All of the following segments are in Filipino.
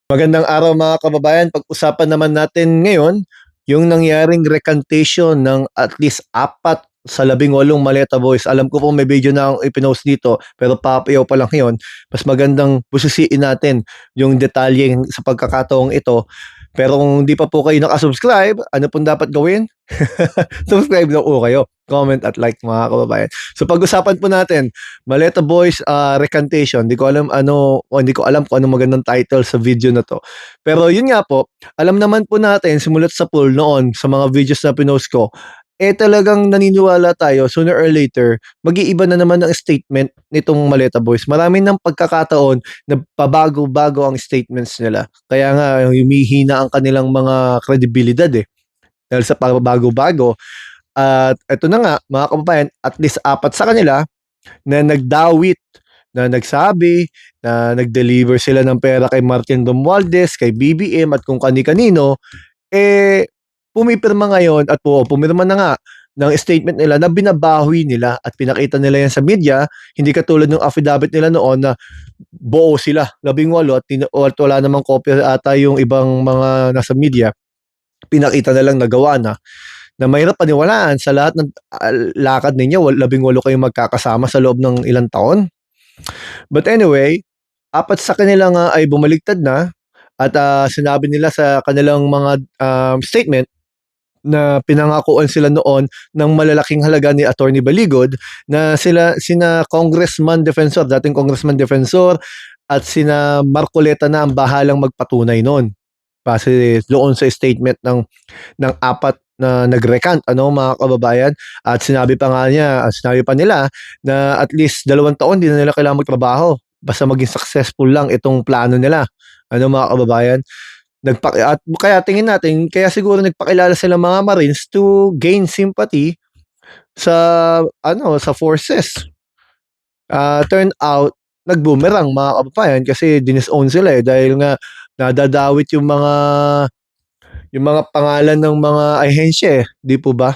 Magandang araw mga kababayan. Pag-usapan naman natin ngayon yung nangyaring recantation ng at least 4 sa 18 Maleta Boys. Alam ko po may video na akong ipinost dito pero papayaw pa lang ngayon. Mas magandang busisiin natin yung detalye sa pagkakataong ito. Pero kung hindi pa po kayo nakasubscribe, ano pong dapat gawin? Subscribe na po kayo. Comment at like mga kababayan. So pag-usapan po natin Maleta Boys recantation. Hindi ko alam kung anong magandang title sa video na to. Pero yun nga po, alam naman po natin simulat sa poll noon sa mga videos na pinost ko, talagang naniniwala tayo sooner or later, mag-iiba na naman ang statement nitong Maleta Boys. Marami ng pagkakataon na pabago-bago ang statements nila. Kaya nga, humihina ang kanilang mga kredibilidad dahil sa pabago-bago. At ito na nga, mga kababayan, at least 4 sa kanila na nagdawit, na nagsabi, na nag-deliver sila ng pera kay Martin Romualdez, kay BBM at kung kani-kanino, pumipirma ngayon at pumirma na nga ng statement nila na binabawi nila at pinakita nila yan sa media, hindi katulad ng affidavit nila noon na buo sila, 18 at wala namang kopya ata yung ibang mga nasa media, pinakita na lang nagawa na mahirap paniwalaan sa lahat ng lakad ninyo, 18 kayong magkakasama sa loob ng ilang taon. But anyway, 4 sa kanila nga ay bumaligtad na at sinabi nila sa kanilang mga statement na pinangakuan sila noon ng malalaking halaga ni Attorney Baligod na sina Congressman Defensor, dating Congressman Defensor at sina Marcoleta na ang bahalang magpatunay noon. Base doon sa statement ng 4 na nag-recant mga kababayan, at sinabi pa nila na at least 2 taon di na nila kailangang magtrabaho basta maging successful lang itong plano nila. Mga kababayan, at kaya tingin natin, kaya siguro nagpakilala sila mga Marines to gain sympathy sa sa forces. Turn out nag-boomerang mga kababayan kasi dinisown sila dahil nga nadadawit yung mga pangalan ng mga ahensya, di po ba?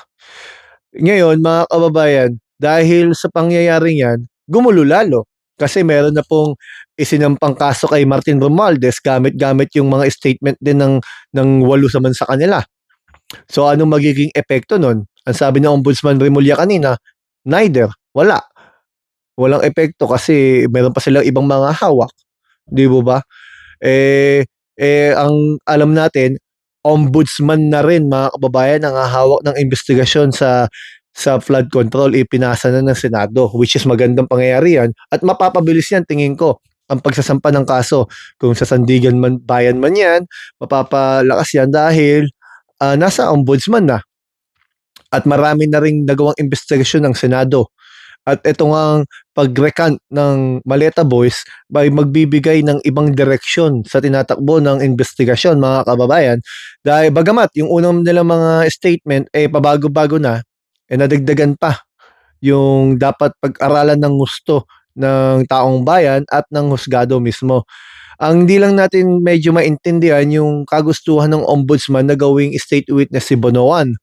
Ngayon, mga kababayan, dahil sa pangyayaring yan, gumulo lalo. Kasi meron na pong isinampang kaso kay Martin Romualdez gamit-gamit yung mga statement din ng 8 naman sa kanila. So, anong magiging epekto nun? Ang sabi ng Ombudsman Remulla kanina, neither. Wala. Walang epekto kasi meron pa silang ibang mga hawak. Di po ba? Ang alam natin, ombudsman na rin mga kababayan ang hahawak ng investigasyon sa flood control, ipinasa na ng Senado, which is magandang pangyayari yan at mapapabilis yan tingin ko ang pagsasampa ng kaso. Kung sa Sandigan man, Bayan man yan, mapapalakas yan dahil nasa ombudsman na at marami na ring nagawang investigasyon ng Senado. At ito ngang pag-recant ng Maleta Boys ay magbibigay ng ibang direksyon sa tinatakbo ng investigasyon mga kababayan. Dahil bagamat yung unang nilang mga statement pabago-bago na, nadagdagan pa yung dapat pag-aralan ng gusto ng taong bayan at ng husgado mismo. Ang hindi lang natin medyo maintindihan yung kagustuhan ng ombudsman na gawing state witness si Bonoan,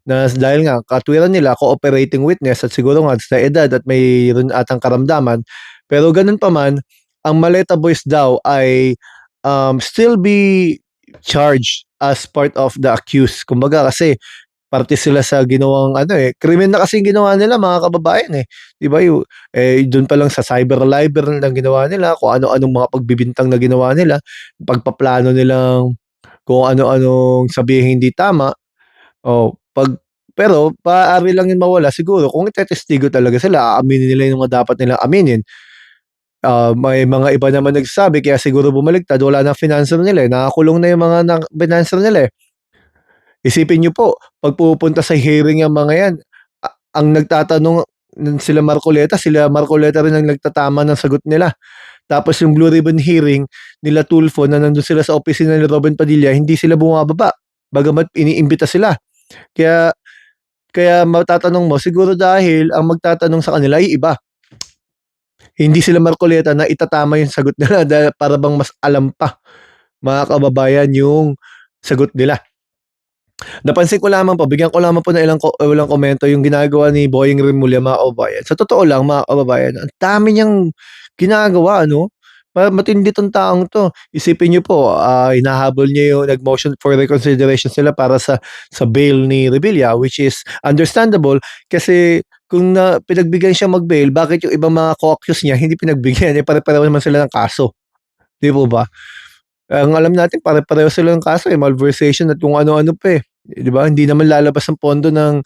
na dahil nga katwiran nila cooperating witness at siguro nga sa edad at mayroon atang karamdaman, pero ganun pa man, ang Maleta Boys daw ay still be charged as part of the accused. Kumbaga kasi parte sila sa ginawang krimen na kasing ginawa nila mga kababayan 'di ba? Doon pa lang sa cyber libel lang ginawa nila, kung ano-anong mga pagbibintang na ginawa nila, pagpaplano nilang kung ano-anong sabihin hindi tama. Pero maaari lang yun mawala siguro kung itetestigo talaga sila, aaminin nila yung mga dapat nilang aminin. May mga iba naman nagsasabi kaya siguro bumaliktad, wala ng financer nila nakakulong na yung mga financer nila Isipin niyo po, 'pag pumupunta sa hearing yang mga yan, ang nagtatanong sila Marcoleta rin ang nagtatama ng sagot nila. Tapos yung Blue Ribbon hearing nila Tulfo na nandun sila sa opisina ni Robin Padilla, hindi sila bumababa, bagamat iniimbita sila. Kaya kaya matatanong mo, siguro dahil ang magtatanong sa kanila ay iba. Hindi sila Marcoleta na itatama yung sagot nila dahil para bang mas alam pa, mga kababayan, yung sagot nila. Napansin ko lamang po, bigyan ko lamang po ng ilang komento yung ginagawa ni Boyeng Remulla mga kababayan. Sa totoo lang mga kababayan, ang dami niyang ginagawa matindi 'tong taong 'to. Isipin niyo po, hinahabol niya yung nag-motion for reconsideration sila para sa bail ni Revilla, which is understandable kasi kung pinagbigyan siya mag-bail, bakit yung ibang mga co-accused niya hindi pinagbigyan, eh, pare-pareho naman sila ng kaso, 'di po ba? Ang alam natin pare-pareho sila ng kaso, eh, malversation at kung ano-ano pa, eh, 'di ba? Hindi naman lalabas ang pondo ng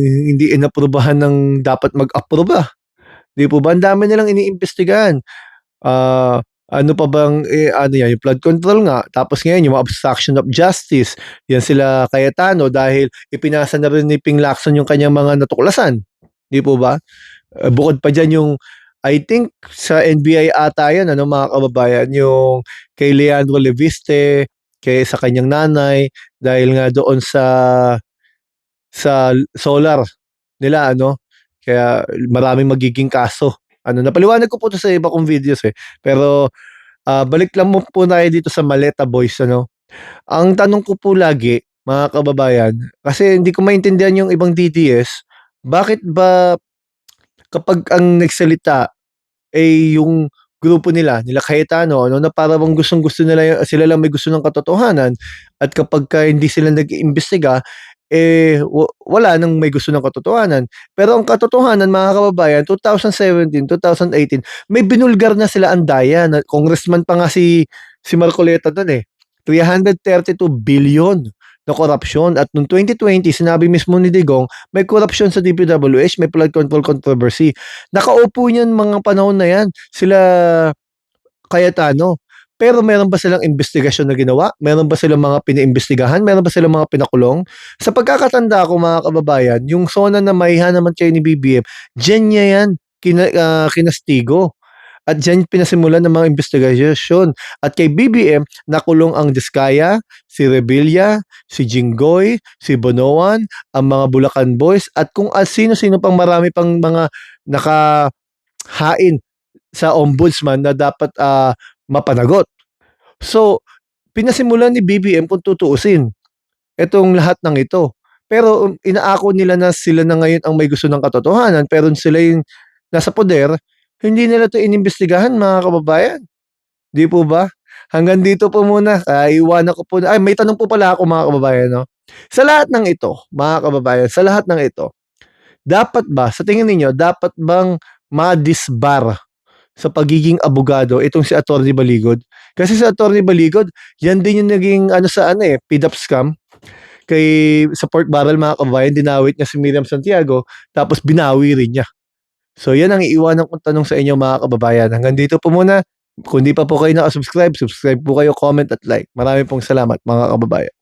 hindi inaprubahan ng dapat mag-aproba, 'di po ba? Ang dami nilang iniimbestigahan. Ah, ano pa bang, ano 'yan, yung flood control nga, tapos ngayon yung obstruction of justice, 'yan sila Cayetano dahil ipinasa na rin ni Ping Lacson yung kanyang mga natuklasan, 'di po ba? Bukod pa diyan yung I think sa NBI ata 'yan ano mga kababayan, yung kay Leandro Leviste, sa kanyang nanay, dahil nga doon sa solar nila ano, kaya maraming magiging kaso. Ano, napaliwanag ko po 'to sa iba kong videos, eh, pero balik lang po tayo dito sa Maleta Boys ano. Ang tanong ko po lagi, mga kababayan, kasi hindi ko maintindihan yung ibang DDS, bakit ba kapag ang nagsalita ay yung grupo nila Cayetano ano, na para bang gustong-gusto nila sila lang may gusto ng katotohanan at kapagka hindi sila nag-iimbestiga, eh, wala ng may gusto ng katotohanan. Pero ang katotohanan mga kababayan 2017, 2018 may binulgar na sila andaya na congressman pa nga si Marcoleta dun, eh. 332 billion na korapsyon at nung 2020 sinabi mismo ni Digong may korapsyon sa DPWH, may flood control controversy. Nakaupo niyan mga panahon na 'yan, sila Cayetano. Pero meron ba silang investigasyon na ginawa? Meron ba silang mga pinaimbestigahan? Meron ba silang mga pinakulong? Sa pagkakatanda ko mga kababayan, yung SONA na naman kayo ni BBM, diyan niya 'yan kinastigo. At diyan pinasimulan ng mga investigasyon. At kay BBM, nakulong ang Diskaya, si Revilla, si Jinggoy, si Bonoan, ang mga Bulacan Boys, at kung sino-sino pang marami pang mga nakahain sa ombudsman na dapat mapanagot. So, pinasimulan ni BBM kung tutuusin itong lahat ng ito. Pero inaako nila na sila na ngayon ang may gusto ng katotohanan pero sila yung nasa poder, hindi nila 'to inimbestigahan mga kababayan, 'di po ba? Hanggang dito po muna, iiwanan ko po ay may tanong po pala ako mga kababayan 'no. Sa lahat ng ito, mga kababayan, sa lahat ng ito, dapat ba sa tingin ninyo dapat bang ma-disbar sa pagiging abogado itong si Attorney Baligod? Kasi si Attorney Baligod, yan din yung naging ano sa ano, eh, PDAP scam sa pork barrel mga kababayan, dinawit niya si Miriam Santiago tapos binawi rin niya. So yan ang iiwanan kong tanong sa inyo mga kababayan. Hanggang dito po muna. Kung di pa po kayo naka-subscribe, subscribe po kayo, comment at like. Marami pong salamat mga kababayan.